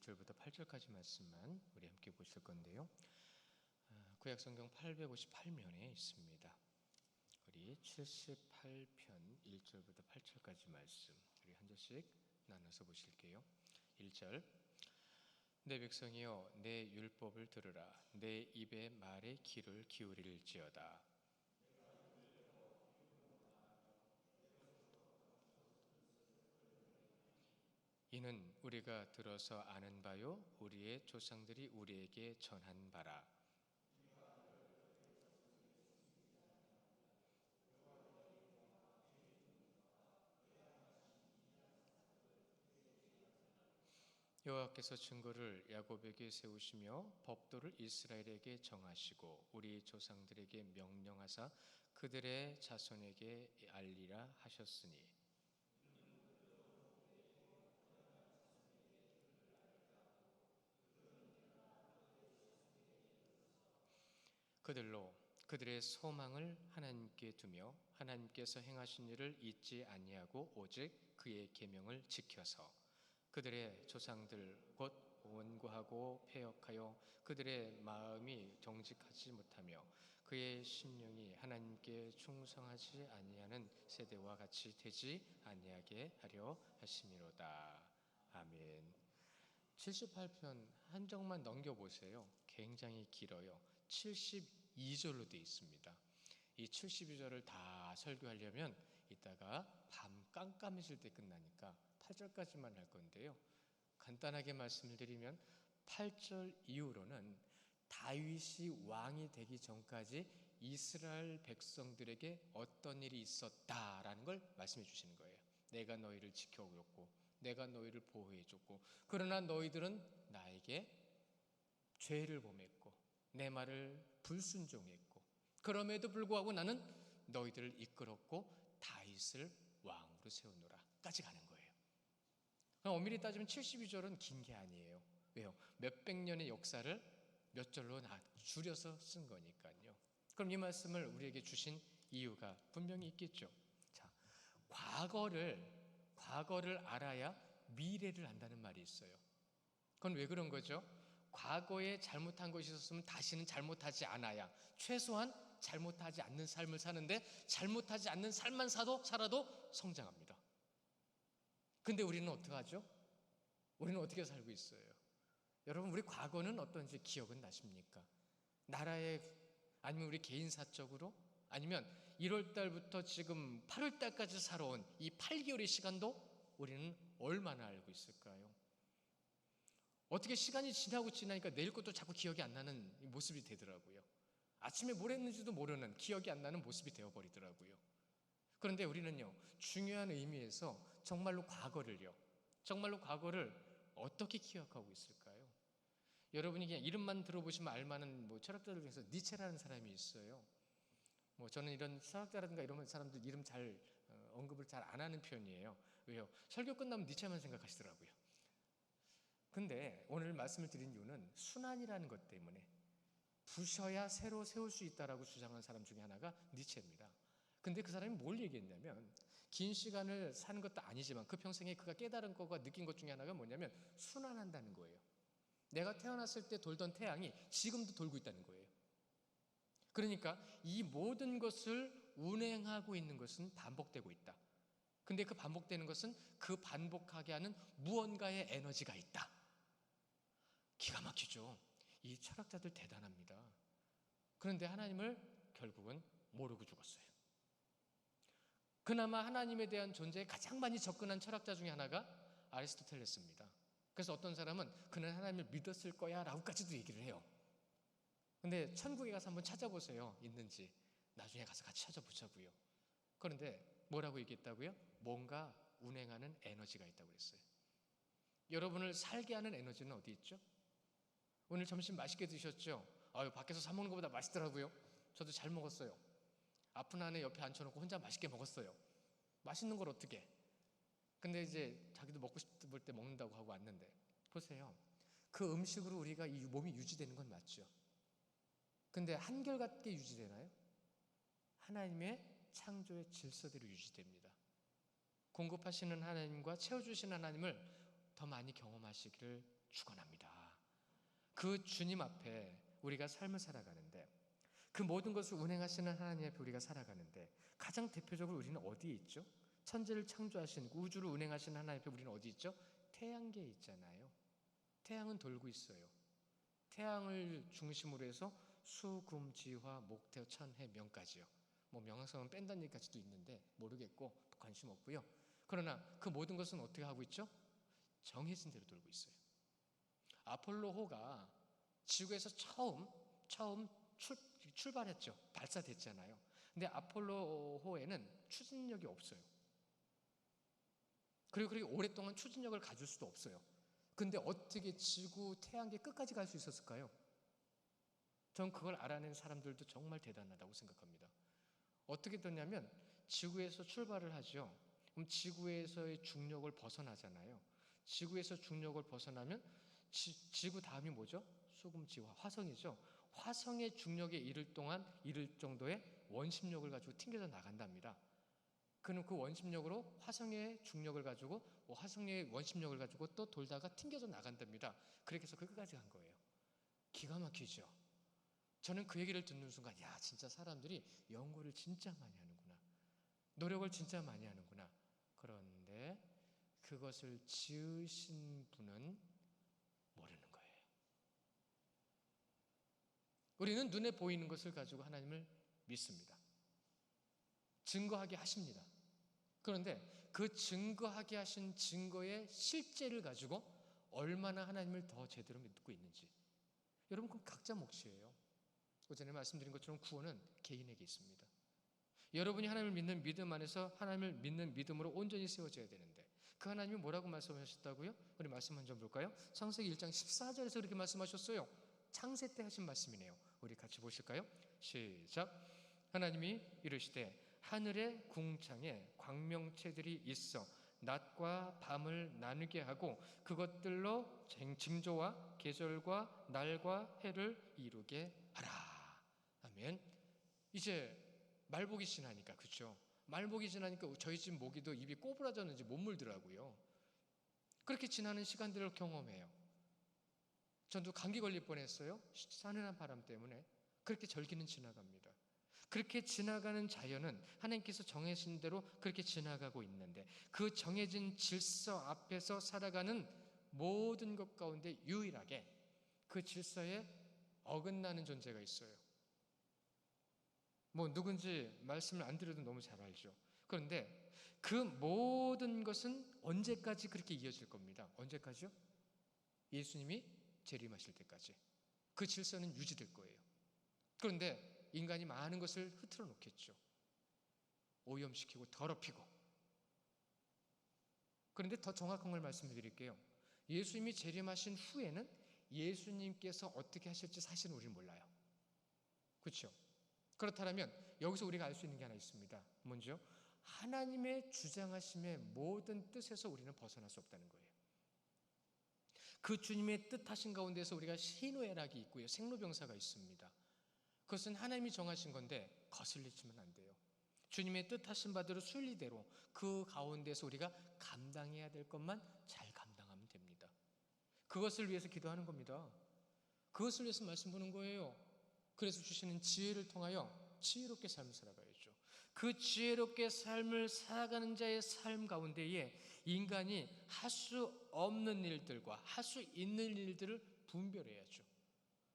1절부터 8절까지 말씀만 우리 함께 보실 건데요. 구약성경 858면에 있습니다. 우리 78편 1절부터 8절까지 말씀 우리 한 절씩 나눠서 보실게요. 1절 내 백성이여 내 율법을 들으라. 내 입의 말에 귀를 기울일지어다. 이는 우리가 들어서 아는 바요 우리의 조상들이 우리에게 전한 바라. 여호와께서 증거를 야곱에게 세우시며 법도를 이스라엘에게 정하시고 우리 조상들에게 명령하사 그들의 자손에게 알리라 하셨으니 그들로 그들의 소망을 하나님께 두며 하나님께서 행하신 일을 잊지 아니하고 오직 그의 계명을 지켜서 그들의 조상들 곧 원고하고 패역하여 그들의 마음이 정직하지 못하며 그의 심령이 하나님께 충성하지 아니하는 세대와 같이 되지 아니하게 하려 하심이로다. 아멘. 78편 한 장만 넘겨보세요. 굉장히 길어요. 72절로 되어 있습니다. 이 72절을 다 설교하려면 이따가 밤 깜깜해질 때 끝나니까 8절까지만 할 건데요. 간단하게 말씀을 드리면 8절 이후로는 다윗이 왕이 되기 전까지 이스라엘 백성들에게 어떤 일이 있었다라는 걸 말씀해 주시는 거예요. 내가 너희를 지켜줬고 내가 너희를 보호해줬고 그러나 너희들은 나에게 죄를 범했고 내 말을 불순종했고 그럼에도 불구하고 나는 너희들을 이끌었고 다윗을 왕으로 세우노라 까지 가는 거예요. 엄밀히 따지면 72절은 긴 게 아니에요. 왜요? 몇백 년의 역사를 몇 절로 줄여서 쓴 거니까요. 그럼 이 말씀을 우리에게 주신 이유가 분명히 있겠죠. 자, 과거를 알아야 미래를 안다는 말이 있어요. 그건 왜 그런 거죠? 과거에 잘못한 것이 있었으면 다시는 잘못하지 않아야 최소한 잘못하지 않는 삶을 사는데 잘못하지 않는 삶만 살아도 성장합니다. 근데 우리는 어떻게 하죠? 우리는 어떻게 살고 있어요? 여러분 우리 과거는 어떤지 기억은 나십니까? 나라의 아니면 우리 개인 사적으로 아니면 1월 달부터 지금 8월 달까지 살아온 이 8개월의 시간도 우리는 얼마나 알고 있을까요? 어떻게 시간이 지나니까 내일 것도 자꾸 기억이 안 나는 모습이 되더라고요. 아침에 뭘 했는지도 모르는 기억이 안 나는 모습이 되어버리더라고요. 그런데 우리는요 중요한 의미에서 정말로 과거를 어떻게 기억하고 있을까요? 여러분이 그냥 이름만 들어보시면 알만한 철학자들 중에서 니체라는 사람이 있어요. 저는 이런 철학자라든가 이런 사람들 이름 잘 언급을 잘 안 하는 편이에요. 왜요? 설교 끝나면 니체만 생각하시더라고요. 근데 오늘 말씀을 드린 이유는 순환이라는 것 때문에 부셔야 새로 세울 수 있다라고 주장한 사람 중에 하나가 니체입니다. 근데 그 사람이 뭘 얘기했냐면 긴 시간을 사는 것도 아니지만 그 평생에 그가 깨달은 것과 느낀 것 중에 하나가 뭐냐면 순환한다는 거예요. 내가 태어났을 때 돌던 태양이 지금도 돌고 있다는 거예요. 그러니까 이 모든 것을 운행하고 있는 것은 반복되고 있다. 근데 그 반복되는 것은 그 반복하게 하는 무언가의 에너지가 있다. 기가 막히죠. 이 철학자들 대단합니다. 그런데 하나님을 결국은 모르고 죽었어요. 그나마 하나님에 대한 존재에 가장 많이 접근한 철학자 중에 하나가 아리스토텔레스입니다. 그래서 어떤 사람은 그는 하나님을 믿었을 거야 라고까지도 얘기를 해요. 근데 천국에 가서 한번 찾아보세요. 있는지. 나중에 가서 같이 찾아보자고요. 그런데 뭐라고 얘기했다고요? 뭔가 운행하는 에너지가 있다고 그랬어요. 여러분을 살게 하는 에너지는 어디 있죠? 오늘 점심 맛있게 드셨죠? 밖에서 사 먹는 것보다 맛있더라고요. 저도 잘 먹었어요. 아픈 아내 옆에 앉혀놓고 혼자 맛있게 먹었어요. 맛있는 걸 어떻게? 근데 이제 자기도 먹고 싶을 때 먹는다고 하고 왔는데 보세요. 그 음식으로 우리가 이 몸이 유지되는 건 맞죠. 근데 한결같게 유지되나요? 하나님의 창조의 질서대로 유지됩니다. 공급하시는 하나님과 채워주시는 하나님을 더 많이 경험하시기를 축원합니다. 그 주님 앞에 우리가 삶을 살아가는데, 그 모든 것을 운행하시는 하나님 앞에 우리가 살아가는데, 가장 대표적으로 우리는 어디에 있죠? 천지를 창조하신, 우주를 운행하시는 하나님 앞에 우리는 어디 있죠? 태양계에 있잖아요. 태양은 돌고 있어요. 태양을 중심으로 해서 수, 금, 지, 화, 목, 태, 천, 해, 명까지요. 뭐 명성은 뺀다는 얘기까지도 있는데 모르겠고 관심 없고요. 그러나 그 모든 것은 어떻게 하고 있죠? 정해진 대로 돌고 있어요. 아폴로호가 지구에서 처음 출발했죠. 발사됐잖아요. 근데 아폴로호에는 추진력이 없어요. 그리고 그렇게 오랫동안 추진력을 가질 수도 없어요. 근데 어떻게 지구 태양계 끝까지 갈 수 있었을까요? 전 그걸 알아낸 사람들도 정말 대단하다고 생각합니다. 어떻게 됐냐면 지구에서 출발을 하죠. 그럼 지구에서의 중력을 벗어나잖아요. 지구에서 중력을 벗어나면 지구 다음이 뭐죠? 수금지화, 화성이죠. 화성의 중력에 이를 정도의 원심력을 가지고 튕겨져 나간답니다. 그럼 그 원심력으로 화성의 중력을 가지고 화성의 원심력을 가지고 또 돌다가 튕겨져 나간답니다. 그렇게 해서 끝까지 간 거예요. 기가 막히죠. 저는 그 얘기를 듣는 순간, 야, 진짜 사람들이 연구를 진짜 많이 하는구나. 노력을 진짜 많이 하는구나. 그런데 그것을 지으신 분은 모르는 거예요. 우리는 눈에 보이는 것을 가지고 하나님을 믿습니다. 증거하게 하십니다. 그런데 그 증거하게 하신 증거의 실제를 가지고 얼마나 하나님을 더 제대로 믿고 있는지, 여러분, 그건 각자 몫이에요. 오전에 말씀드린 것처럼 구원은 개인에게 있습니다. 여러분이 하나님을 믿는 믿음 안에서 하나님을 믿는 믿음으로 온전히 세워져야 되는데, 그 하나님이 뭐라고 말씀하셨다고요? 우리 말씀 먼저 볼까요? 창세기 1장 14절에서 그렇게 말씀하셨어요. 창세 때 하신 말씀이네요. 우리 같이 보실까요? 시작. 하나님이 이르시되 하늘의 궁창에 광명체들이 있어 낮과 밤을 나누게 하고 그것들로 징조와 계절과 날과 해를 이루게 하라. 아멘. 이제 말복이 지나니까, 그렇죠? 말복이 지나니까 저희 집 모기도 입이 꼬부라졌는지 못 물더라고요. 그렇게 지나는 시간들을 경험해요. 전도 감기 걸릴 뻔했어요. 싸늘한 바람 때문에. 그렇게 절기는 지나갑니다. 그렇게 지나가는 자연은 하나님께서 정해진 대로 그렇게 지나가고 있는데, 그 정해진 질서 앞에서 살아가는 모든 것 가운데 유일하게 그 질서에 어긋나는 존재가 있어요. 뭐 누군지 말씀을 안 드려도 너무 잘 알죠. 그런데 그 모든 것은 언제까지 그렇게 이어질 겁니다. 언제까지요? 예수님이 재림하실 때까지 그 질서는 유지될 거예요. 그런데 인간이 많은 것을 흐트러 놓겠죠. 오염시키고 더럽히고. 그런데 더 정확한 걸 말씀드릴게요. 예수님이 재림하신 후에는 예수님께서 어떻게 하실지 사실은 우리는 몰라요. 그렇죠? 그렇다면 여기서 우리가 알 수 있는 게 하나 있습니다. 먼저 하나님의 주장하심의 모든 뜻에서 우리는 벗어날 수 없다는 거예요. 그 주님의 뜻하신 가운데서 우리가 희노애락이 있고요, 생로병사가 있습니다. 그것은 하나님이 정하신 건데 거슬리시면 안 돼요. 주님의 뜻하신 바대로 순리대로 그 가운데서 우리가 감당해야 될 것만 잘 감당하면 됩니다. 그것을 위해서 기도하는 겁니다. 그것을 위해서 말씀 보는 거예요. 그래서 주시는 지혜를 통하여 지혜롭게 삶을 살아가야죠. 그 지혜롭게 삶을 살아가는 자의 삶 가운데에 인간이 할 수 없는 일들과 할 수 있는 일들을 분별해야죠.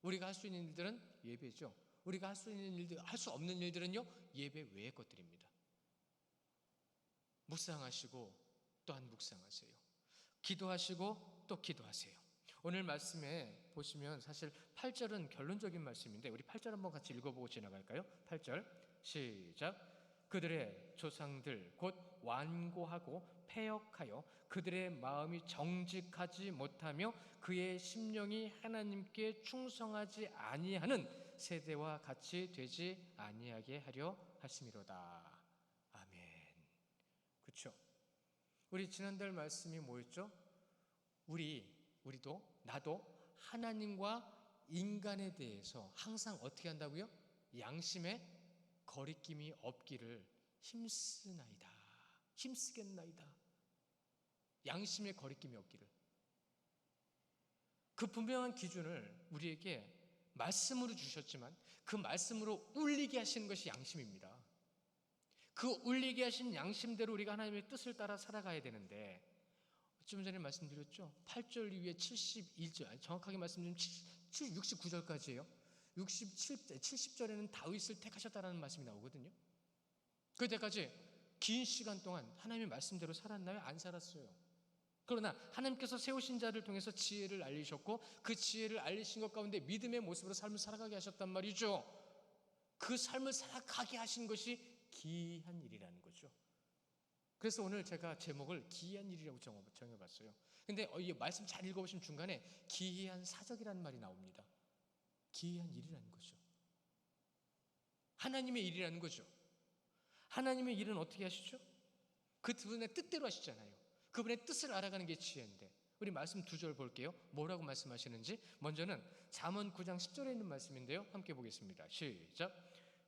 우리가 할 수 있는 일들은 예배죠. 우리가 할 수 있는 일들, 할 수 없는 일들은요, 예배 외의 것들입니다. 묵상하시고 또한 묵상하세요. 기도하시고 또 기도하세요. 오늘 말씀에 보시면 사실 8절은 결론적인 말씀인데, 우리 8절 한번 같이 읽어보고 지나갈까요? 8절 시작. 그들의 조상들 곧 완고하고 패역하여 그들의 마음이 정직하지 못하며 그의 심령이 하나님께 충성하지 아니하는 세대와 같이 되지 아니하게 하려 하심이로다. 아멘. 그렇죠? 우리 지난달 말씀이 뭐였죠? 우리도 나도 하나님과 인간에 대해서 항상 어떻게 한다고요? 양심의 거리낌이 없기를 힘쓰겠나이다. 양심의 거리낌이 없기를. 그 분명한 기준을 우리에게 말씀으로 주셨지만 그 말씀으로 울리게 하시는 것이 양심입니다. 그 울리게 하신 양심대로 우리가 하나님의 뜻을 따라 살아가야 되는데, 좀 전에 말씀드렸죠. 8절 이후에 71절, 정확하게 말씀드리면 69절까지예요. 70절에는 다윗을 택하셨다는 말씀이 나오거든요. 그때까지 긴 시간 동안 하나님의 말씀대로 살았나요? 안 살았어요. 그러나 하나님께서 세우신 자를 통해서 지혜를 알리셨고 그 지혜를 알리신 것 가운데 믿음의 모습으로 삶을 살아가게 하셨단 말이죠. 그 삶을 살아가게 하신 것이 기이한 일이라는 거죠. 그래서 오늘 제가 제목을 기이한 일이라고 정해봤어요. 근데 이 말씀 잘 읽어보시면 중간에 기이한 사적이라는 말이 나옵니다. 기이한 일이라는 거죠. 하나님의 일이라는 거죠. 하나님의 일은 어떻게 하시죠? 그 분의 뜻대로 하시잖아요. 그분의 뜻을 알아가는 게 지혜인데, 우리 말씀 2절 볼게요. 뭐라고 말씀하시는지. 먼저는 잠언 9장 10절에 있는 말씀인데요, 함께 보겠습니다. 시작.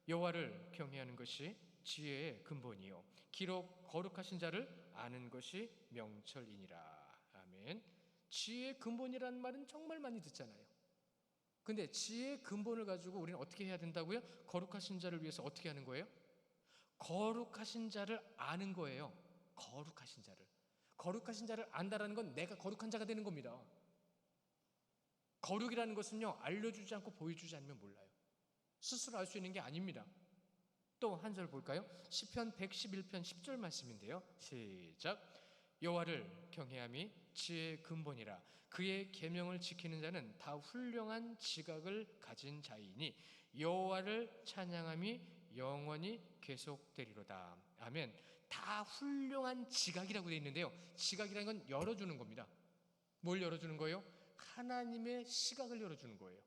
여호와를 경외하는 것이 지혜의 근본이요 기록 거룩하신 자를 아는 것이 명철이니라. 아멘. 지혜의 근본이라는 말은 정말 많이 듣잖아요. 근데 지혜의 근본을 가지고 우리는 어떻게 해야 된다고요? 거룩하신 자를 위해서 어떻게 하는 거예요? 거룩하신 자를 아는 거예요. 거룩하신 자를. 거룩하신 자를 안다라는 건 내가 거룩한 자가 되는 겁니다. 거룩이라는 것은요, 알려주지 않고 보여주지 않으면 몰라요. 스스로 알 수 있는 게 아닙니다. 또 한 절 볼까요? 시편 111편 10절 말씀인데요, 시작. 여호와를 경외함이 지혜의 근본이라 그의 계명을 지키는 자는 다 훌륭한 지각을 가진 자이니 여호와를 찬양함이 영원히 계속되리로다. 아멘. 다 훌륭한 지각이라고 되어 있는데요, 지각이라는 건 열어주는 겁니다. 뭘 열어주는 거예요? 하나님의 시각을 열어주는 거예요.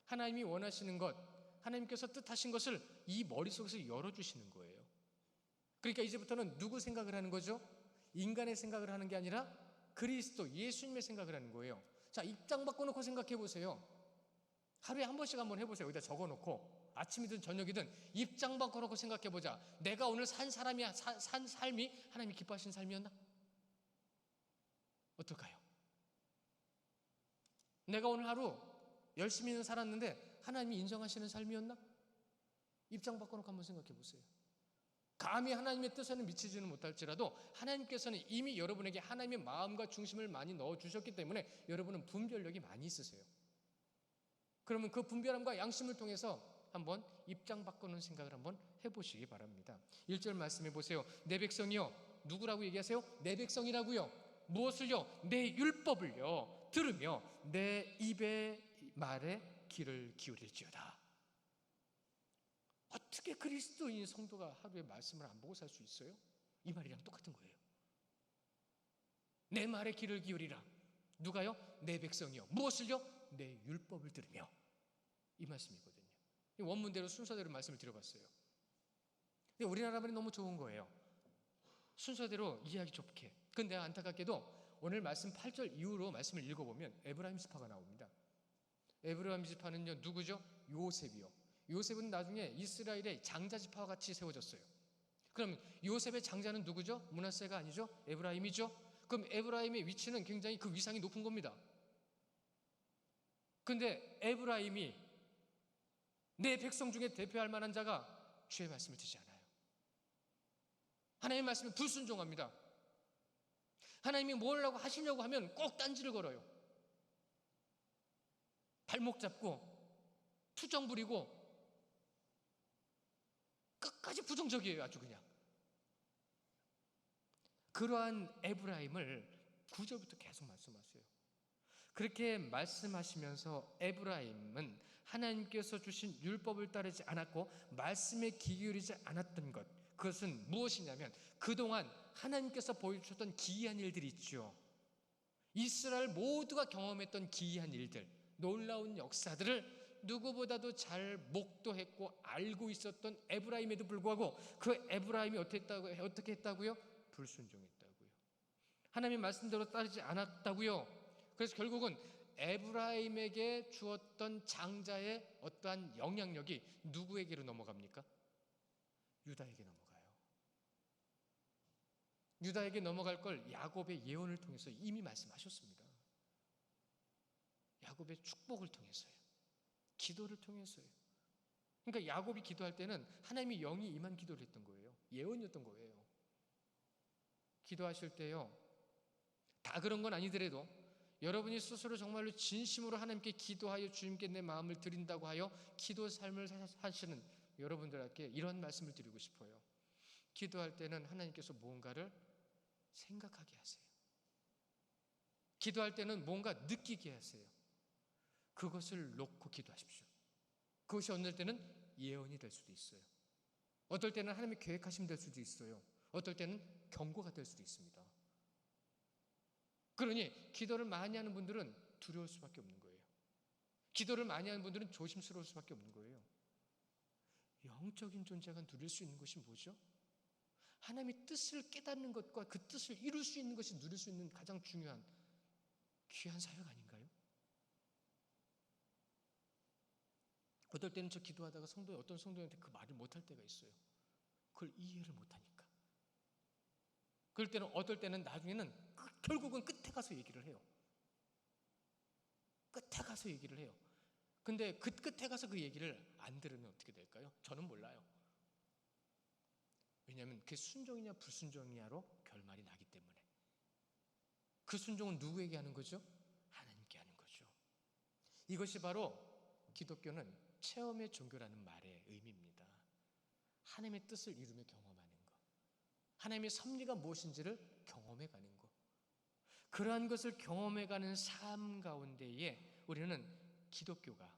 하나님이 원하시는 것, 하나님께서 뜻하신 것을 이 머릿속에서 열어주시는 거예요. 그러니까 이제부터는 누구 생각을 하는 거죠? 인간의 생각을 하는 게 아니라 그리스도 예수님의 생각을 하는 거예요. 자, 입장 바꿔놓고 생각해 보세요. 하루에 한 번씩 한번 해보세요. 여기다 적어놓고 아침이든 저녁이든 입장 바꿔놓고 생각해 보자. 내가 오늘 산 삶이 하나님이 기뻐하시는 삶이었나? 어떨까요? 내가 오늘 하루 열심히는 살았는데 하나님이 인정하시는 삶이었나? 입장 바꿔놓고 한번 생각해 보세요. 감히 하나님의 뜻에는 미치지는 못할지라도 하나님께서는 이미 여러분에게 하나님의 마음과 중심을 많이 넣어주셨기 때문에 여러분은 분별력이 많이 있으세요. 그러면 그 분별함과 양심을 통해서 한번 입장 바꾸는 생각을 한번 해보시기 바랍니다. 1절 말씀해 보세요. 내 백성이요. 누구라고 얘기하세요? 내 백성이라고요. 무엇을요? 내 율법을요 들으며 내 입의 말에 귀를 기울일지어다. 어떻게 그리스도인 성도가 하루에 말씀을 안 보고 살 수 있어요? 이 말이랑 똑같은 거예요. 내 말에 귀를 기울이라. 누가요? 내 백성이요. 무엇을요? 내 율법을 들으며. 이 말씀이거든요. 원문대로 순서대로 말씀을 드려봤어요. 근데 우리나라 말이 너무 좋은 거예요. 순서대로 이해하기 좋게. 근데 안타깝게도 오늘 말씀 8절 이후로 말씀을 읽어보면 에브라임 지파가 나옵니다. 에브라임 지파는요, 누구죠? 요셉이요. 요셉은 나중에 이스라엘의 장자 지파와 같이 세워졌어요. 그럼 요셉의 장자는 누구죠? 므낫세가 아니죠? 에브라임이죠? 그럼 에브라임의 위치는 굉장히 그 위상이 높은 겁니다. 근데 에브라임이 내 백성 중에 대표할 만한 자가 주의 말씀을 듣지 않아요. 하나님의 말씀에 불순종합니다. 하나님이 뭐라고 하시려고 하면 꼭 딴지를 걸어요. 발목 잡고 투정 부리고 끝까지 부정적이에요. 아주 그냥. 그러한 에브라임을 9절부터 계속 말씀하세요. 그렇게 말씀하시면서 에브라임은 하나님께서 주신 율법을 따르지 않았고 말씀에 귀 기울이지 않았던 것, 그것은 무엇이냐면 그동안 하나님께서 보여주셨던 기이한 일들이 있죠. 이스라엘 모두가 경험했던 기이한 일들, 놀라운 역사들을 누구보다도 잘 목도했고 알고 있었던 에브라임에도 불구하고 그 에브라임이 어떻게 했다고요? 불순종했다고요. 하나님의 말씀대로 따르지 않았다고요. 그래서 결국은 에브라임에게 주었던 장자의 어떠한 영향력이 누구에게로 넘어갑니까? 유다에게 넘어가요. 유다에게 넘어갈 걸 야곱의 예언을 통해서 이미 말씀하셨습니다. 야곱의 축복을 통해서요. 기도를 통해서요. 그러니까 야곱이 기도할 때는 하나님의 영이 임한 기도를 했던 거예요. 예언이었던 거예요. 기도하실 때요, 다 그런 건 아니더라도 여러분이 스스로 정말로 진심으로 하나님께 기도하여 주님께 내 마음을 드린다고 하여 기도 삶을 하시는 여러분들에게 이런 말씀을 드리고 싶어요. 기도할 때는 하나님께서 무언가를 생각하게 하세요. 기도할 때는 뭔가 느끼게 하세요. 그것을 놓고 기도하십시오. 그것이 어느 때는 예언이 될 수도 있어요. 어떨 때는 하나님의 계획하심 될 수도 있어요. 어떨 때는 경고가 될 수도 있습니다. 그러니 기도를 많이 하는 분들은 두려울 수밖에 없는 거예요. 기도를 많이 하는 분들은 조심스러울 수밖에 없는 거예요. 영적인 존재가 누릴 수 있는 것이 뭐죠? 하나님의 뜻을 깨닫는 것과 그 뜻을 이룰 수 있는 것이 누릴 수 있는 가장 중요한 귀한 사역 아닌가요? 어떨 때는 저 기도하다가 어떤 성도한테 그 말을 못할 때가 있어요. 그걸 이해를 못하니까. 그럴 때는 어떨 때는 나중에는 결국은 끝에 가서 얘기를 해요. 끝에 가서 얘기를 해요. 근데 그 끝에 가서 그 얘기를 안 들으면 어떻게 될까요? 저는 몰라요. 왜냐하면 그게 순종이냐 불순종이냐로 결말이 나기 때문에. 그 순종은 누구에게 하는 거죠? 하나님께 하는 거죠. 이것이 바로 기독교는 체험의 종교라는 말의 의미입니다. 하나님의 뜻을 이루며 경험하는 것, 하나님의 섭리가 무엇인지를 경험해가는 것, 그러한 것을 경험해가는 삶 가운데에 우리는 기독교가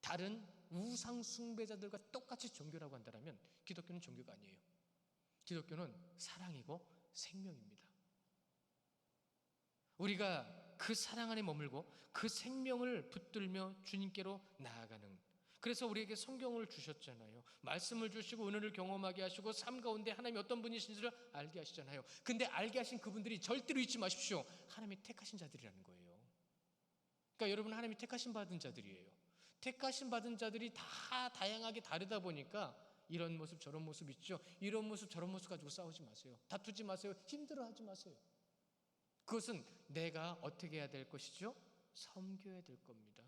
다른 우상 숭배자들과 똑같이 종교라고 한다면 기독교는 종교가 아니에요. 기독교는 사랑이고 생명입니다. 우리가 그 사랑 안에 머물고 그 생명을 붙들며 주님께로 나아가는, 그래서 우리에게 성경을 주셨잖아요. 말씀을 주시고 은혜를 경험하게 하시고 삶 가운데 하나님이 어떤 분이신지를 알게 하시잖아요. 근데 알게 하신 그분들이 절대로 잊지 마십시오. 하나님이 택하신 자들이라는 거예요. 그러니까 여러분, 하나님이 택하신 받은 자들이에요. 택하신 받은 자들이 다 다양하게 다르다 보니까 이런 모습 저런 모습 있죠. 이런 모습 저런 모습 가지고 싸우지 마세요. 다투지 마세요. 힘들어하지 마세요. 그것은 내가 어떻게 해야 될 것이죠? 섬겨야 될 겁니다.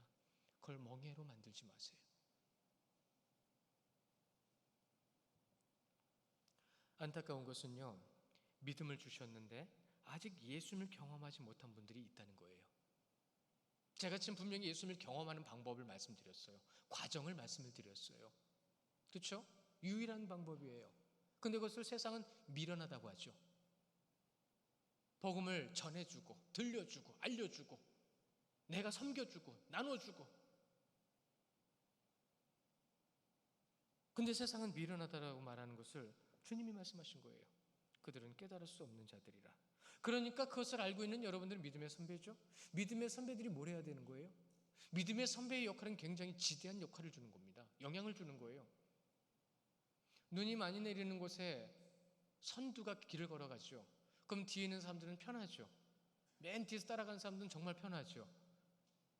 그걸 멍해로 만들지 마세요. 안타까운 것은요, 믿음을 주셨는데 아직 예수님을 경험하지 못한 분들이 있다는 거예요. 제가 지금 분명히 예수님을 경험하는 방법을 말씀드렸어요. 과정을 말씀을 드렸어요. 그렇죠? 유일한 방법이에요. 근데 그것을 세상은 미련하다고 하죠. 복음을 전해주고 들려주고 알려주고 내가 섬겨주고 나눠주고, 근데 세상은 미련하다라고 말하는 것을 주님이 말씀하신 거예요. 그들은 깨달을 수 없는 자들이라. 그러니까 그것을 알고 있는 여러분들은 믿음의 선배죠. 믿음의 선배들이 뭘 해야 되는 거예요? 믿음의 선배의 역할은 굉장히 지대한 역할을 주는 겁니다. 영향을 주는 거예요. 눈이 많이 내리는 곳에 선두가 길을 걸어가죠. 그럼 뒤에 있는 사람들은 편하죠. 맨 뒤에서 따라가는 사람들은 정말 편하죠.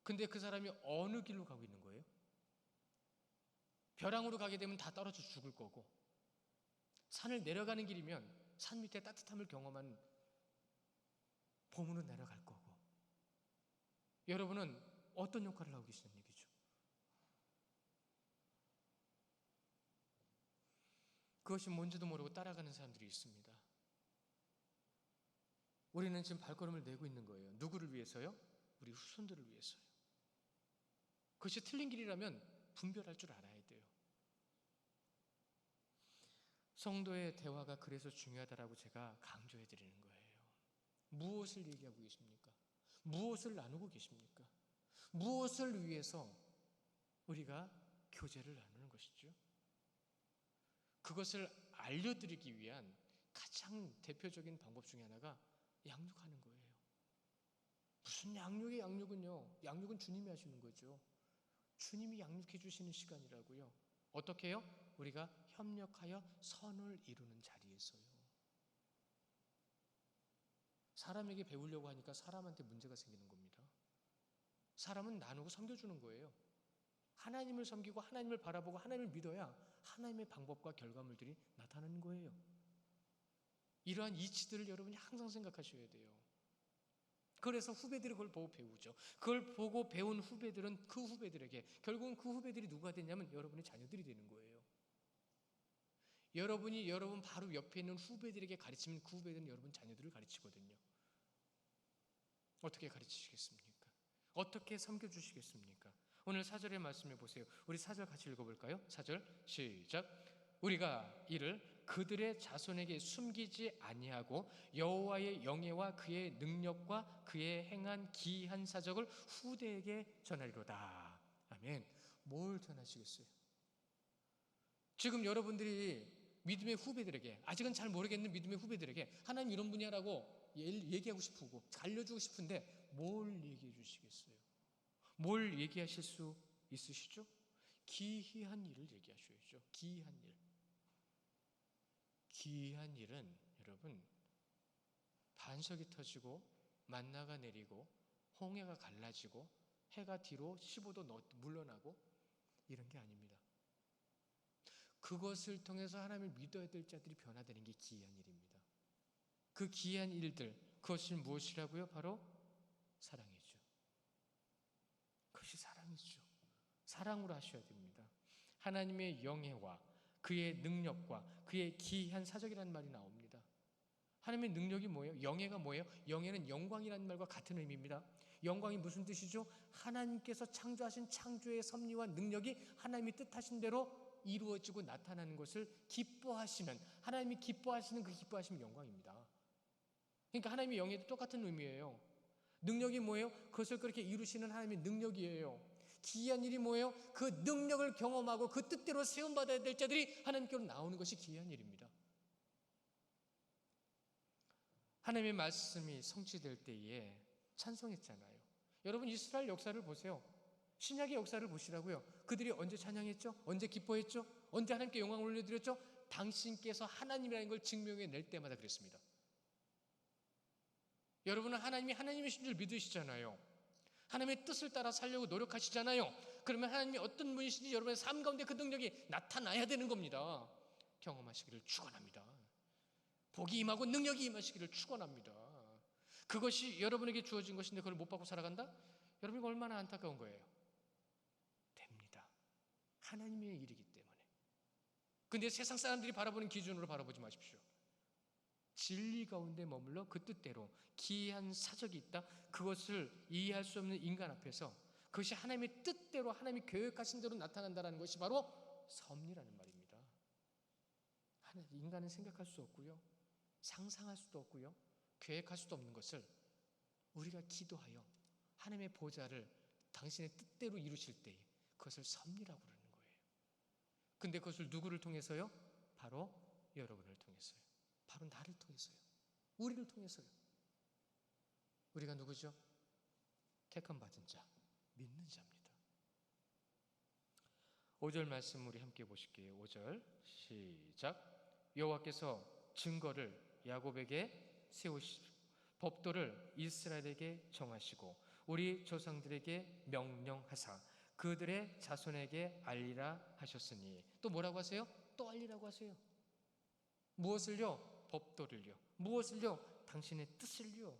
근데 그 사람이 어느 길로 가고 있는 거예요? 벼랑으로 가게 되면 다 떨어져 죽을 거고, 산을 내려가는 길이면 산 밑에 따뜻함을 경험한 봄으로 내려갈 거고, 여러분은 어떤 역할을 하고 계시는 얘기죠? 그것이 뭔지도 모르고 따라가는 사람들이 있습니다. 우리는 지금 발걸음을 내고 있는 거예요. 누구를 위해서요? 우리 후손들을 위해서요. 그것이 틀린 길이라면 분별할 줄 알아야 돼요. 성도의 대화가 그래서 중요하다라고 제가 강조해 드리는 거예요. 무엇을 얘기하고 계십니까? 무엇을 나누고 계십니까? 무엇을 위해서 우리가 교제를 나누는 것이죠? 그것을 알려드리기 위한 가장 대표적인 방법 중에 하나가 양육하는 거예요. 무슨 양육의 양육은요, 양육은 주님이 하시는 거죠. 주님이 양육해 주시는 시간이라고요. 어떻게 해요? 우리가 협력하여 선을 이루는 자리에서요. 사람에게 배우려고 하니까 사람한테 문제가 생기는 겁니다. 사람은 나누고 섬겨주는 거예요. 하나님을 섬기고 하나님을 바라보고 하나님을 믿어야 하나님의 방법과 결과물들이 나타나는 거예요. 이러한 이치들을 여러분이 항상 생각하셔야 돼요. 그래서 후배들이 그걸 보고 배우죠. 그걸 보고 배운 후배들은 그 후배들에게, 결국은 그 후배들이 누가 되냐면 여러분의 자녀들이 되는 거예요. 여러분이 여러분 바로 옆에 있는 후배들에게 가르치면 그 후배들은 여러분 자녀들을 가르치거든요. 어떻게 가르치시겠습니까? 어떻게 섬겨주시겠습니까? 오늘 4절의 말씀을 보세요. 우리 4절 같이 읽어볼까요? 4절 시작. 우리가 이를 그들의 자손에게 숨기지 아니하고 여호와의 영예와 그의 능력과 그의 행한 기이한 사적을 후대에게 전하리로다. 아멘. 뭘 전하시겠어요? 지금 여러분들이 믿음의 후배들에게, 아직은 잘 모르겠는 믿음의 후배들에게 하나님 이런 분이야라고 얘기하고 싶고 알려주고 싶은데 뭘 얘기해 주시겠어요? 뭘 얘기하실 수 있으시죠? 기이한 일을 얘기하셔야죠. 기이한 일. 기이한 일은 여러분, 반석이 터지고 만나가 내리고 홍해가 갈라지고 해가 뒤로 15도 물러나고 이런 게 아닙니다. 그것을 통해서 하나님을 믿어야 될 자들이 변화되는 게 기이한 일입니다. 그 기이한 일들, 그것이 무엇이라고요? 바로 사랑이죠. 그것이 사랑이죠. 사랑으로 하셔야 됩니다. 하나님의 영예와 그의 능력과 그의 기이한 사적이라는 말이 나옵니다. 하나님의 능력이 뭐예요? 영예가 뭐예요? 영예는 영광이라는 말과 같은 의미입니다. 영광이 무슨 뜻이죠? 하나님께서 창조하신 창조의 섭리와 능력이 하나님이 뜻하신 대로 이루어지고 나타나는 것을 기뻐하시는, 하나님이 기뻐하시는 그 기뻐하시는 영광입니다. 그러니까 하나님의 영예도 똑같은 의미예요. 능력이 뭐예요? 그것을 그렇게 이루시는 하나님의 능력이에요. 기이한 일이 뭐예요? 그 능력을 경험하고 그 뜻대로 세움받아야 될 자들이 하나님께로 나오는 것이 기이한 일입니다. 하나님의 말씀이 성취될 때에 찬송했잖아요. 여러분 이스라엘 역사를 보세요. 신약의 역사를 보시라고요. 그들이 언제 찬양했죠? 언제 기뻐했죠? 언제 하나님께 영광을 올려드렸죠? 당신께서 하나님이라는 걸 증명해낼 때마다 그랬습니다. 여러분은 하나님이 하나님이신 줄 믿으시잖아요. 하나님의 뜻을 따라 살려고 노력하시잖아요. 그러면 하나님이 어떤 분이신지 여러분의 삶 가운데 그 능력이 나타나야 되는 겁니다. 경험하시기를 축원합니다. 복이 임하고 능력이 임하시기를 축원합니다. 그것이 여러분에게 주어진 것인데 그걸 못 받고 살아간다? 여러분이 얼마나 안타까운 거예요. 됩니다. 하나님의 일이기 때문에. 근데 세상 사람들이 바라보는 기준으로 바라보지 마십시오. 진리 가운데 머물러 그 뜻대로 기이한 사적이 있다. 그것을 이해할 수 없는 인간 앞에서 그것이 하나님의 뜻대로 하나님이 계획하신 대로 나타난다는 것이 바로 섭리라는 말입니다. 인간은 생각할 수 없고요, 상상할 수도 없고요, 계획할 수도 없는 것을 우리가 기도하여 하나님의 보좌를 당신의 뜻대로 이루실 때 그것을 섭리라고 그러는 거예요. 근데 그것을 누구를 통해서요? 바로 여러분을 통해서요. 바로 나를 통해서요. 우리를 통해서요. 우리가 누구죠? 택함 받은 자, 믿는 자입니다. 5절 말씀 우리 함께 보실게요. 5절 시작. 여호와께서 증거를 야곱에게 세우시고 법도를 이스라엘에게 정하시고 우리 조상들에게 명령하사 그들의 자손에게 알리라 하셨으니, 또 뭐라고 하세요? 또 알리라고 하세요. 무엇을요? 법도를요. 무엇을요? 당신의 뜻을요.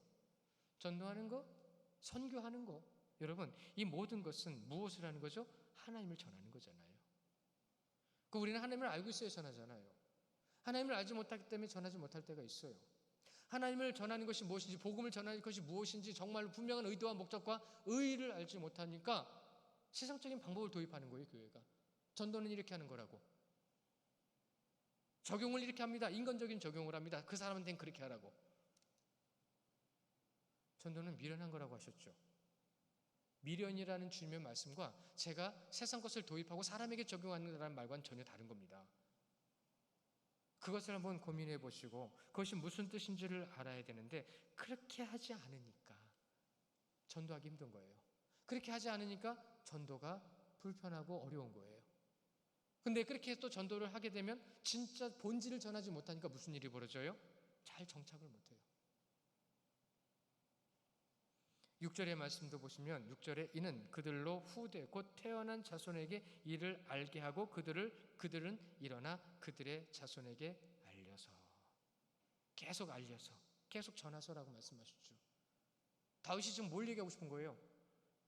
전도하는 거, 선교하는 거. 여러분, 이 모든 것은 무엇을 하는 거죠? 하나님을 전하는 거잖아요. 우리는 하나님을 알고 있어야 전하잖아요. 하나님을 알지 못하기 때문에 전하지 못할 때가 있어요. 하나님을 전하는 것이 무엇인지, 복음을 전하는 것이 무엇인지 정말로 분명한 의도와 목적과 의의를 알지 못하니까 세상적인 방법을 도입하는 거예요. 교회가 전도는 이렇게 하는 거라고, 적용을 이렇게 합니다. 인간적인 적용을 합니다. 그 사람한테는 그렇게 하라고. 전도는 미련한 거라고 하셨죠. 미련이라는 주님의 말씀과 제가 세상 것을 도입하고 사람에게 적용하는 말과는 전혀 다른 겁니다. 그것을 한번 고민해 보시고 그것이 무슨 뜻인지를 알아야 되는데, 그렇게 하지 않으니까 전도하기 힘든 거예요. 그렇게 하지 않으니까 전도가 불편하고 어려운 거예요. 근데 그렇게 또 전도를 하게 되면 진짜 본질을 전하지 못하니까 무슨 일이 벌어져요? 잘 정착을 못해요. 6절의 말씀도 보시면 6절에 이는 그들로 후대 곧 태어난 자손에게 이를 알게 하고 그들은 일어나 그들의 자손에게 알려서, 계속 알려서, 계속 전하서라고 말씀하셨죠. 다윗이 지금 뭘 얘기하고 싶은 거예요?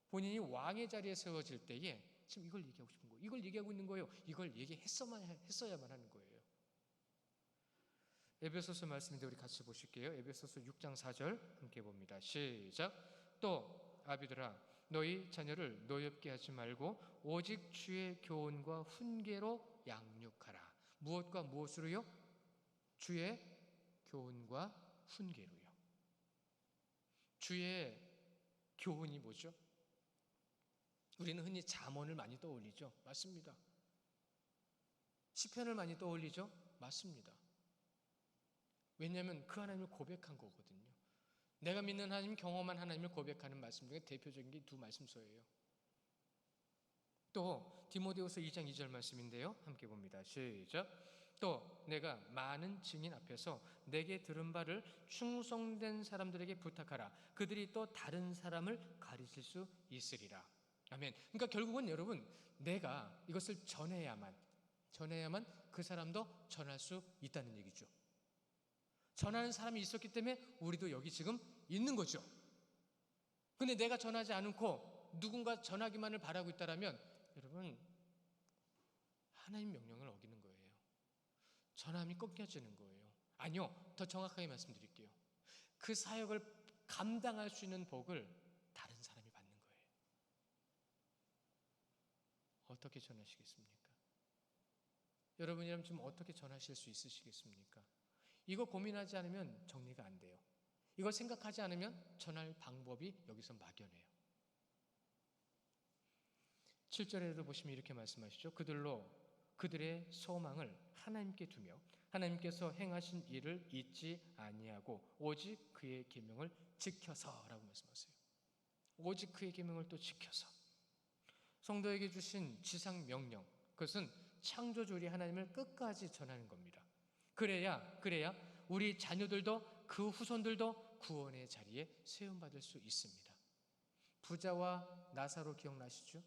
본인이 왕의 자리에 세워질 때에 지금 이걸 얘기하고 싶은 거예요. 이걸 얘기하고 있는 거예요. 이걸 했어야만 하는 거예요. 에베소서 말씀인데 우리 같이 보실게요. 에베소서 6장 4절 함께 봅니다. 시작. 또 아비들아 너희 자녀를 노엽게 하지 말고 오직 주의 교훈과 훈계로 양육하라. 무엇과 무엇으로요? 주의 교훈과 훈계로요. 주의 교훈이 뭐죠? 우리는 흔히 잠언을 많이 떠올리죠. 맞습니다. 시편을 많이 떠올리죠. 맞습니다. 왜냐하면 그 하나님을 고백한 거거든요. 내가 믿는 하나님, 경험한 하나님을 고백하는 말씀 중에 대표적인 게 두 말씀서예요. 또 디모데후서 2장 2절 말씀인데요. 함께 봅니다. 시작. 또 내가 많은 증인 앞에서 내게 들은 바를 충성된 사람들에게 부탁하라. 그들이 또 다른 사람을 가르칠 수 있으리라. 아멘. 그러니까 결국은 여러분, 내가 이것을 전해야만 그 사람도 전할 수 있다는 얘기죠. 전하는 사람이 있었기 때문에 우리도 여기 지금 있는 거죠. 근데 내가 전하지 않고 누군가 전하기만을 바라고 있다라면 여러분, 하나님 명령을 어기는 거예요. 전함이 꺾여지는 거예요. 아니요, 더 정확하게 말씀드릴게요. 그 사역을 감당할 수 있는 복을 다른 사람이 받는 거예요. 어떻게 전하시겠습니까? 여러분이라면 지금 어떻게 전하실 수 있으시겠습니까? 이거 고민하지 않으면 정리가 안 돼요. 이걸 생각하지 않으면 전할 방법이 여기서 막연해요. 7절에도 보시면 이렇게 말씀하시죠. 그들의 소망을 하나님께 두며 하나님께서 행하신 일을 잊지 아니하고 오직 그의 계명을 지켜서라고 말씀하세요. 오직 그의 계명을 또 지켜서. 성도에게 주신 지상 명령, 그것은 창조주의 하나님을 끝까지 전하는 겁니다. 그래야 우리 자녀들도 그 후손들도 구원의 자리에 세움받을 수 있습니다. 부자와 나사로 기억나시죠?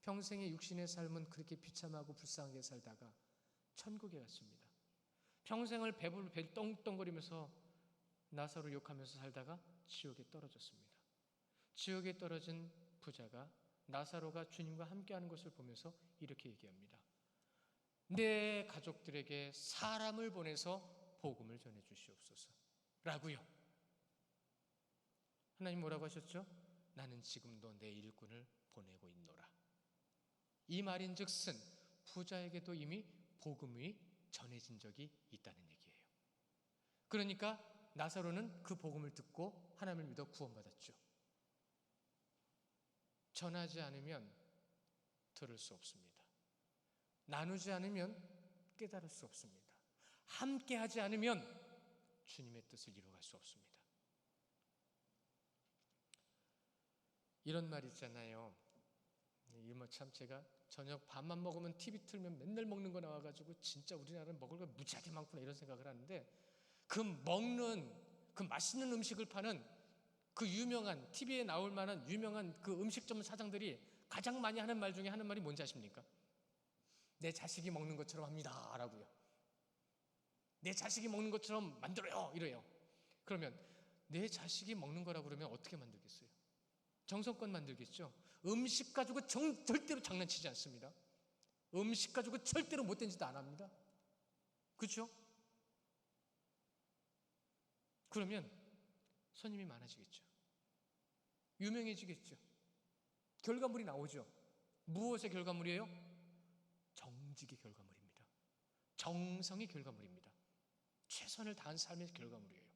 평생의 육신의 삶은 그렇게 비참하고 불쌍하게 살다가 천국에 갔습니다. 평생을 배 떵떵거리면서 나사로 욕하면서 살다가 지옥에 떨어졌습니다. 지옥에 떨어진 부자가 나사로가 주님과 함께하는 것을 보면서 이렇게 얘기합니다. 내 가족들에게 사람을 보내서 복음을 전해 주시옵소서 라고요. 하나님 뭐라고 하셨죠? 나는 지금도 내 일꾼을 보내고 있노라. 이 말인즉슨 부자에게도 이미 복음이 전해진 적이 있다는 얘기예요. 그러니까 나사로는 그 복음을 듣고 하나님을 믿어 구원받았죠. 전하지 않으면 들을 수 없습니다. 나누지 않으면 깨달을 수 없습니다. 함께하지 않으면 주님의 뜻을 이루어갈 수 없습니다. 이런 말 있잖아요. 이모 참 제가 저녁 밥만 먹으면 TV 틀면 맨날 먹는 거 나와가지고 진짜 우리나라는 먹을 거 무지하게 많구나 이런 생각을 하는데 그 맛있는 음식을 파는 그 유명한 TV에 나올 만한 유명한 그 음식점 사장들이 가장 많이 하는 말 중에 하는 말이 뭔지 아십니까? 내 자식이 먹는 것처럼 합니다 라고요. 내 자식이 먹는 것처럼 만들어요 이래요. 그러면 내 자식이 먹는 거라고 그러면 어떻게 만들겠어요? 정성껏 만들겠죠. 음식 가지고 절대로 장난치지 않습니다. 음식 가지고 절대로 못된 짓 안 합니다. 그렇죠? 그러면 손님이 많아지겠죠. 유명해지겠죠. 결과물이 나오죠. 무엇의 결과물이에요? 정직의 결과물입니다. 정성의 결과물입니다. 최선을 다한 삶의 결과물이에요.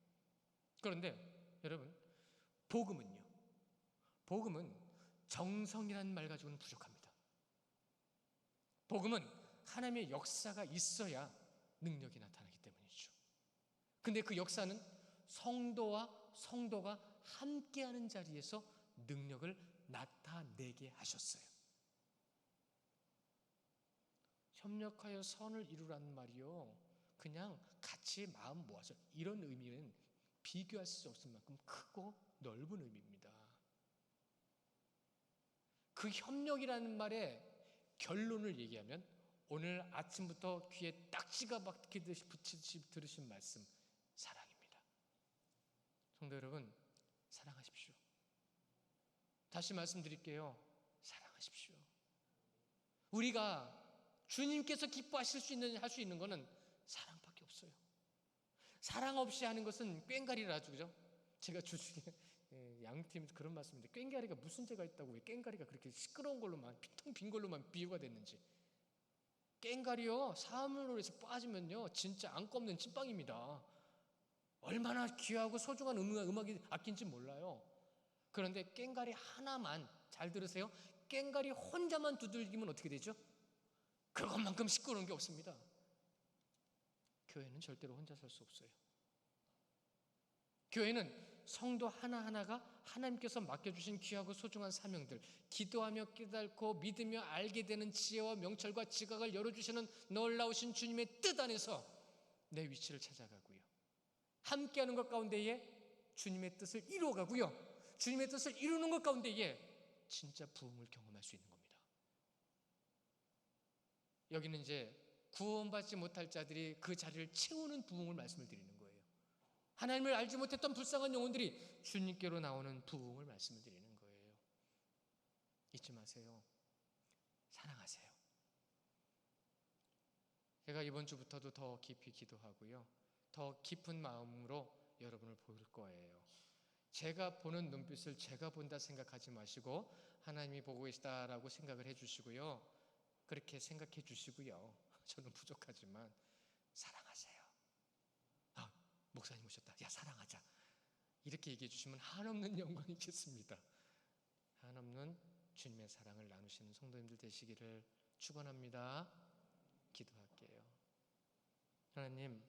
그런데 여러분, 복음은 정성이라는 말 가지고는 부족합니다. 복음은 하나님의 역사가 있어야 능력이 나타나기 때문이죠. 근데 그 역사는 성도가 함께하는 자리에서 능력을 나타내게 하셨어요. 협력하여 선을 이루라는 말이요, 그냥 같이 마음 모아서 이런 의미는 비교할 수 없을 만큼 크고 넓은 의미입니다. 그 협력이라는 말의 결론을 얘기하면 오늘 아침부터 귀에 딱지가 박히듯이 붙이듯이 들으신 말씀, 사랑입니다. 성도 여러분, 사랑하십시오. 다시 말씀드릴게요. 사랑하십시오. 우리가 주님께서 기뻐하실 수 있는, 할 수 있는 것은 사랑밖에 없어요. 사랑 없이 하는 것은 꽹가리라죠, 그죠? 제가 주중에 양팀에서 그런 말씀인데, 꽹가리가 무슨 죄가 있다고 왜 꽹가리가 그렇게 시끄러운 걸로만, 텅 빈 걸로만 비유가 됐는지. 꽹가리요, 사물로 해서 빠지면요 진짜 안 꺾는 찐빵입니다. 얼마나 귀하고 소중한 음악이 아낀지 몰라요. 그런데 꽹가리 하나만, 잘 들으세요, 꽹가리 혼자만 두들기면 어떻게 되죠? 그것만큼 시끄러운 게 없습니다. 교회는 절대로 혼자 설 수 없어요. 교회는 성도 하나하나가 하나님께서 맡겨주신 귀하고 소중한 사명들, 기도하며 깨닫고 믿으며 알게 되는 지혜와 명철과 지각을 열어주시는 놀라우신 주님의 뜻 안에서 내 위치를 찾아가고요, 함께하는 것 가운데에 주님의 뜻을 이루어가고요, 주님의 뜻을 이루는 것 가운데에 진짜 부흥을 경험할 수 있는 겁니다. 여기는 이제 구원받지 못할 자들이 그 자리를 채우는 부흥을 말씀을 드리는 거예요. 하나님을 알지 못했던 불쌍한 영혼들이 주님께로 나오는 부흥을 말씀을 드리는 거예요. 잊지 마세요. 사랑하세요. 제가 이번 주부터도 더 깊이 기도하고요, 더 깊은 마음으로 여러분을 볼 거예요. 제가 보는 눈빛을 제가 본다 생각하지 마시고 하나님이 보고 계시다라고 생각을 해주시고요, 그렇게 생각해 주시고요, 저는 부족하지만 사랑하세요. 목사님 오셨다, 야 사랑하자, 이렇게 얘기해 주시면 한없는 영광이 있겠습니다. 한없는 주님의 사랑을 나누시는 성도님들 되시기를 축원합니다. 기도할게요. 하나님,